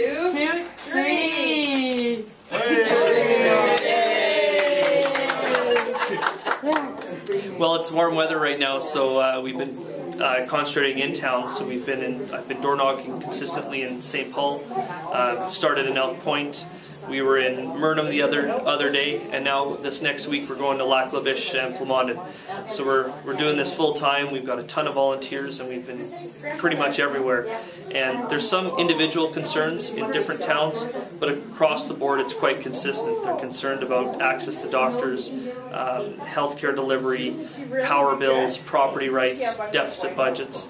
2, 3. Well, it's warm weather right now, so we've been concentrating in town. So I've been door knocking consistently in St. Paul. Started in Elk Point. We were in Murnum the other day, and now this next week we're going to Lac La Biche St. So we're doing this full time. We've got a ton of volunteers, and we've been pretty much everywhere. And there's some individual concerns in different towns, but across the board it's quite consistent. They're concerned about access to doctors, healthcare delivery, power bills, property rights, deficit budgets.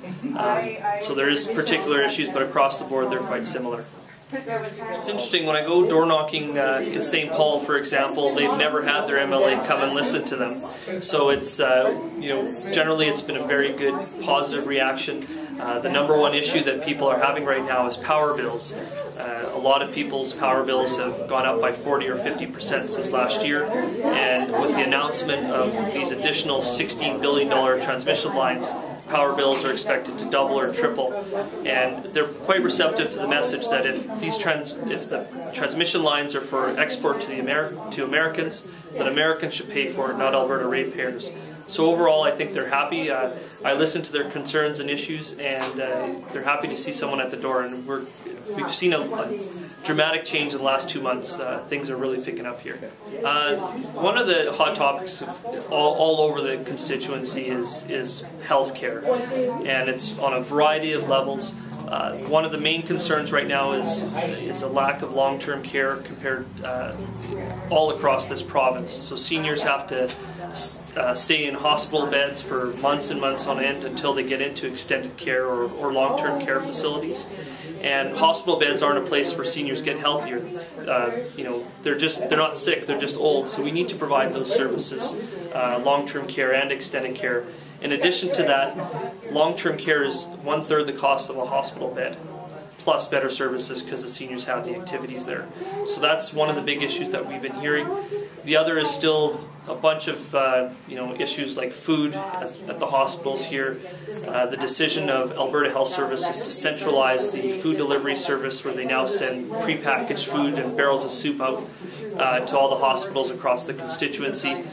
So there is particular issues, but across the board they're quite similar. It's interesting, when I go door knocking in St. Paul, for example, they've never had their MLA come and listen to them. So it's, generally it's been a very good, positive reaction. The number one issue that people are having right now is power bills. A lot of people's power bills have gone up by 40 or 50% since last year, and with the announcement of these additional $16 billion transmission lines, power bills are expected to double or triple, and they're quite receptive to the message that if the transmission lines are for export to Americans, then Americans should pay for it, not Alberta ratepayers. So overall, I think they're happy. I listened to their concerns and issues, and they're happy to see someone at the door. And we've seen a dramatic change in the last 2 months. Things are really picking up here. One of the hot topics all over the constituency is healthcare, and it's on a variety of levels. One of the main concerns right now is a lack of long-term care compared all across this province. So seniors have to stay in hospital beds for months and months on end until they get into extended care or long-term care facilities. And hospital beds aren't a place where seniors get healthier. They're not sick, they're just old. So we need to provide those services, long-term care and extended care. In addition to that, long-term care is 1/3 the cost of a hospital bed, plus better services because the seniors have the activities there. So that's one of the big issues that we've been hearing. The other is still a bunch of issues like food at the hospitals here. The decision of Alberta Health Services to centralize the food delivery service, where they now send prepackaged food and barrels of soup out to all the hospitals across the constituency.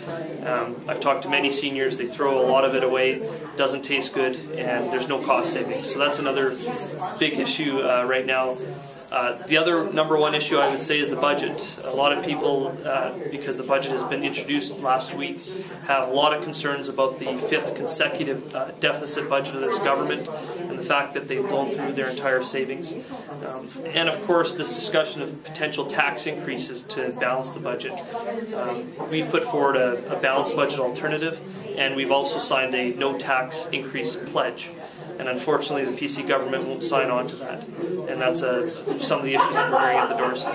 I've talked to many seniors, they throw a lot of it away, doesn't taste good, and there's no cost savings. So that's another big issue right now. The other number one issue I would say is the budget. A lot of people, because the budget has been introduced last week, have a lot of concerns about the 5th consecutive deficit budget of this government and the fact that they've blown through their entire savings. And of course this discussion of potential tax increases to balance the budget. We've put forward a balanced budget alternative, and we've also signed a no tax increase pledge. And unfortunately the PC government won't sign on to that. And that's some of the issues that we're hearing at the doors.